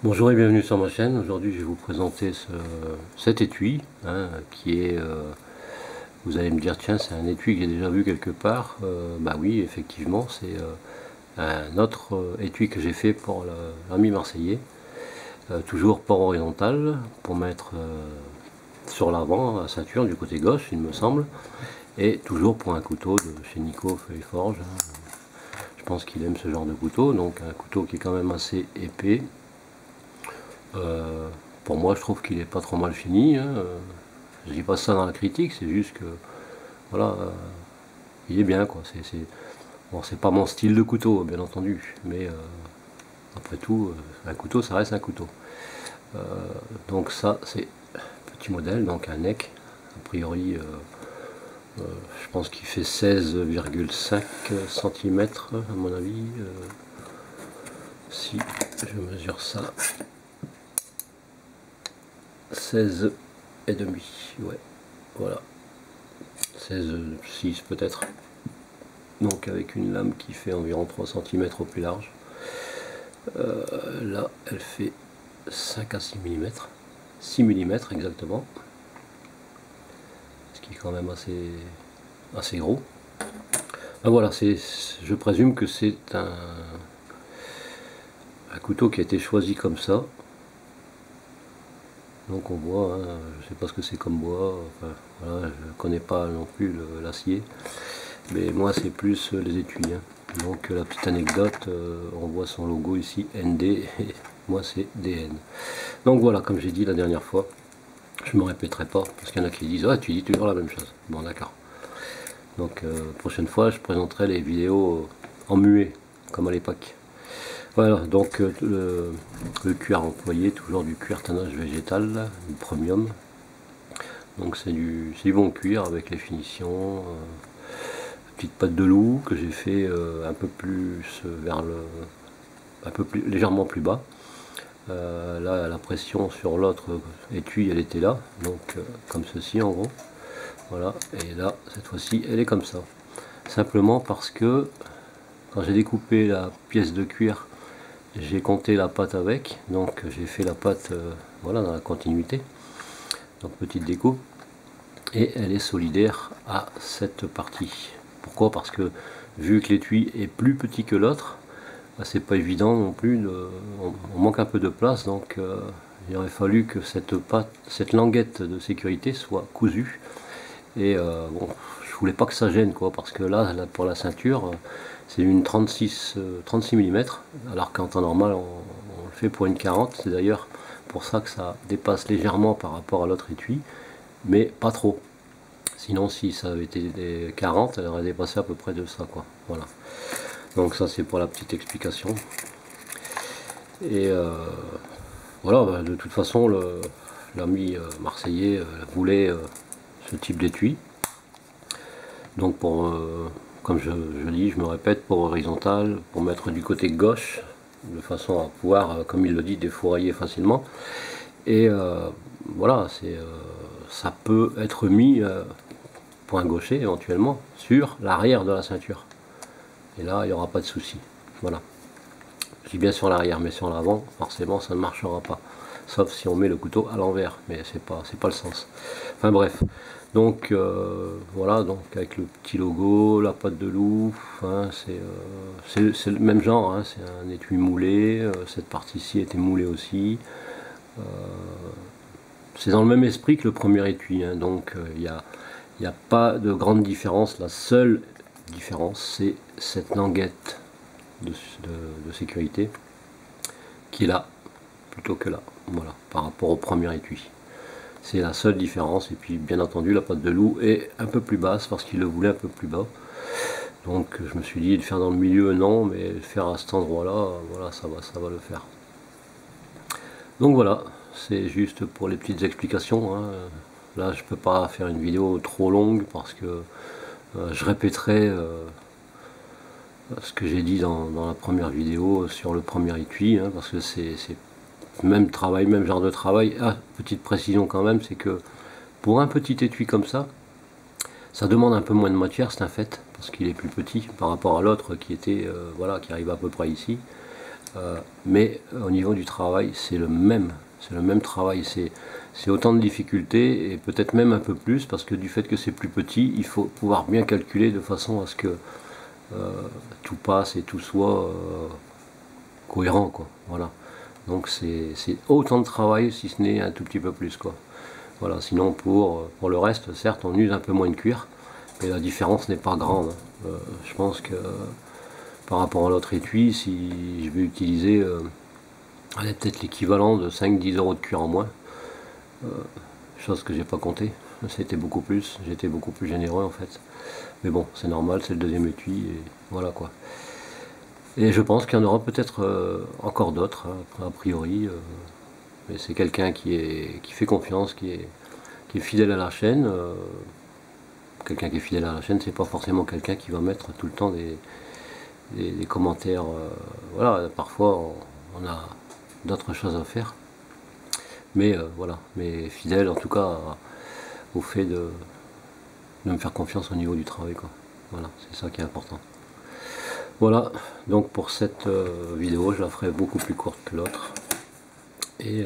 Bonjour et bienvenue sur ma chaîne. Aujourd'hui je vais vous présenter cet étui qui est, vous allez me dire tiens c'est un étui que j'ai déjà vu quelque part. Bah oui effectivement c'est un autre étui que j'ai fait pour l'ami marseillais. Toujours port horizontal pour mettre sur l'avant la ceinture du côté gauche il me semble. Et toujours pour un couteau de chez Nico Feuille Forge. Je pense qu'il aime ce genre de couteau, donc un couteau qui est quand même assez épais. Pour moi je trouve qu'il est pas trop mal fini, hein. Je dis pas ça dans la critique, c'est juste que voilà, il est bien quoi. Bon, c'est pas mon style de couteau bien entendu, mais après tout un couteau ça reste un couteau. Donc ça c'est petit modèle, donc un neck a priori je pense qu'il fait 16,5 cm à mon avis, si je mesure ça 16 et demi, ouais, voilà, 16,6 peut-être, donc avec une lame qui fait environ 3 cm au plus large. Là elle fait 5 à 6 mm, 6 mm exactement, ce qui est quand même assez gros. Ah, voilà, je présume que c'est un couteau qui a été choisi comme ça. Donc on voit, hein, je ne sais pas ce que c'est comme bois, enfin, voilà, je ne connais pas non plus l'acier, mais moi c'est plus les étuis. Hein. Donc la petite anecdote, on voit son logo ici, ND, et moi c'est DN. Donc voilà, comme j'ai dit la dernière fois, je ne me répéterai pas, parce qu'il y en a qui disent « Ah, tu dis toujours la même chose ». Bon d'accord. Donc prochaine fois, je présenterai les vidéos en muet, comme à l'époque. Voilà, donc le cuir employé, toujours du cuir tannage végétal, du premium. Donc c'est du bon cuir avec les finitions, petite patte de loup que j'ai fait un peu plus vers légèrement plus bas. Là la pression sur l'autre étui elle était là, donc comme ceci en gros. Voilà, et là cette fois-ci elle est comme ça. Simplement parce que quand j'ai découpé la pièce de cuir, j'ai compté la pâte avec, donc j'ai fait la pâte voilà, dans la continuité, donc petite découpe, et elle est solidaire à cette partie. Pourquoi? Parce que vu que l'étui est plus petit que l'autre, bah, c'est pas évident non plus, on manque un peu de place, donc il aurait fallu que cette languette de sécurité soit cousue, et bon, je voulais pas que ça gêne quoi, parce que là pour la ceinture, c'est une 36 mm, alors qu'en temps normal on le fait pour une 40. C'est d'ailleurs pour ça que ça dépasse légèrement par rapport à l'autre étui, mais pas trop. Sinon si ça avait été des 40, elle aurait dépassé à peu près de ça quoi. Voilà. Donc ça c'est pour la petite explication. Et voilà, bah, de toute façon l'ami marseillais voulait ce type d'étui. Donc comme je dis, je me répète, pour horizontal, pour mettre du côté gauche, de façon à pouvoir, comme il le dit, défourailler facilement. Et voilà, ça peut être mis, point gaucher éventuellement, sur l'arrière de la ceinture. Et là, il n'y aura pas de souci. Voilà. Je dis bien sur l'arrière, mais sur l'avant, forcément, ça ne marchera pas. Sauf si on met le couteau à l'envers, mais c'est pas le sens. Enfin bref. Donc voilà, donc avec le petit logo, la patte de loup, hein, c'est le même genre, hein, c'est un étui moulé, cette partie-ci était moulée aussi. C'est dans le même esprit que le premier étui, hein, donc il n'y a pas de grande différence. La seule différence, c'est cette languette de sécurité qui est là, plutôt que là, voilà, par rapport au premier étui. C'est la seule différence, et puis bien entendu la patte de loup est un peu plus basse parce qu'il le voulait un peu plus bas. Donc je me suis dit de faire dans le milieu non, mais de faire à cet endroit là, voilà, ça va le faire. Donc voilà, c'est juste pour les petites explications, hein. Là je peux pas faire une vidéo trop longue parce que je répéterai ce que j'ai dit dans la première vidéo sur le premier étui, hein, parce que c'est même travail, même genre de travail. Ah, petite précision quand même, c'est que pour un petit étui comme ça demande un peu moins de matière, c'est un fait, parce qu'il est plus petit par rapport à l'autre qui était, voilà, qui arrive à peu près ici. Mais au niveau du travail, c'est le même travail, c'est autant de difficultés et peut-être même un peu plus, parce que du fait que c'est plus petit, il faut pouvoir bien calculer de façon à ce que tout passe et tout soit cohérent, quoi. Voilà. Donc c'est autant de travail, si ce n'est un tout petit peu plus, quoi. Voilà. Sinon pour le reste, certes, on use un peu moins de cuir, mais la différence n'est pas grande. Je pense que par rapport à l'autre étui, si je vais utiliser peut-être l'équivalent de 5-10 euros de cuir en moins, chose que j'ai pas compté, c'était beaucoup plus, j'étais beaucoup plus généreux en fait. Mais bon, c'est normal, c'est le deuxième étui, et voilà quoi. Et je pense qu'il y en aura peut-être encore d'autres, hein, a priori, mais c'est quelqu'un qui fait confiance, qui est fidèle à la chaîne. Quelqu'un qui est fidèle à la chaîne, c'est pas forcément quelqu'un qui va mettre tout le temps des commentaires. Voilà, parfois on a d'autres choses à faire. Mais voilà, mais fidèle en tout cas au fait de me faire confiance au niveau du travail, quoi. Voilà, c'est ça qui est important. Voilà, donc pour cette vidéo, je la ferai beaucoup plus courte que l'autre. Et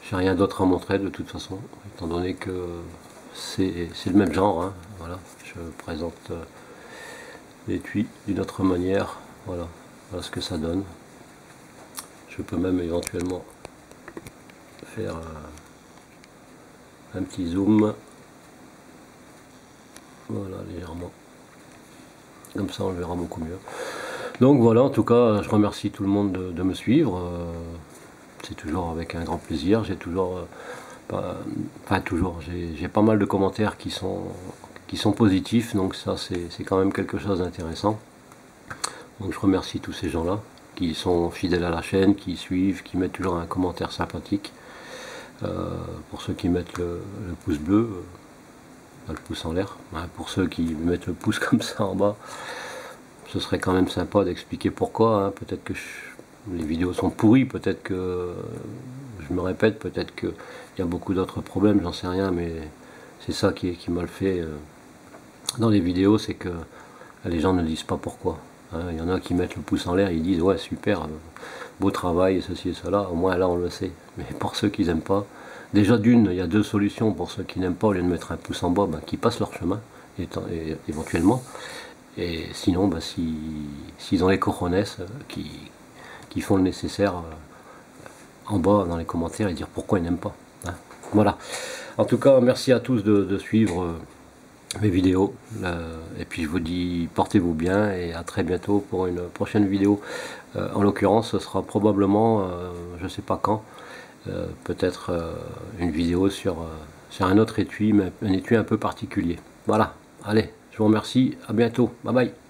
j'ai rien d'autre à montrer de toute façon, étant donné que c'est le même genre, hein. Voilà, je présente l'étui d'une autre manière. Voilà, voilà ce que ça donne. Je peux même éventuellement faire un petit zoom. Voilà, légèrement. Comme ça, on le verra beaucoup mieux. Donc voilà, en tout cas, je remercie tout le monde de me suivre. C'est toujours avec un grand plaisir. J'ai toujours, j'ai pas mal de commentaires qui sont positifs, donc ça, c'est quand même quelque chose d'intéressant. Donc je remercie tous ces gens-là qui sont fidèles à la chaîne, qui suivent, qui mettent toujours un commentaire sympathique. Pour ceux qui mettent le pouce bleu, le pouce en l'air, pour ceux qui mettent le pouce comme ça en bas, ce serait quand même sympa d'expliquer pourquoi, hein. Peut-être que les vidéos sont pourries, peut-être que je me répète, peut-être qu'il y a beaucoup d'autres problèmes, j'en sais rien, mais c'est ça qui mal fait dans les vidéos, c'est que les gens ne disent pas pourquoi, hein. Il y en a qui mettent le pouce en l'air, ils disent ouais super, beau travail, ceci et cela, au moins là on le sait. Mais pour ceux qui n'aiment pas, déjà d'une, il y a deux solutions pour ceux qui n'aiment pas, au lieu de mettre un pouce en bas, qui passent leur chemin, éventuellement. Et sinon, s'ils ont les cojones, qui font le nécessaire en bas dans les commentaires et dire pourquoi ils n'aiment pas, hein. Voilà. En tout cas, merci à tous de suivre mes vidéos. Et puis je vous dis, portez-vous bien et à très bientôt pour une prochaine vidéo. En l'occurrence, ce sera probablement, je ne sais pas quand, peut-être une vidéo sur un autre étui, mais un étui un peu particulier. Voilà, allez, je vous remercie, à bientôt, bye bye.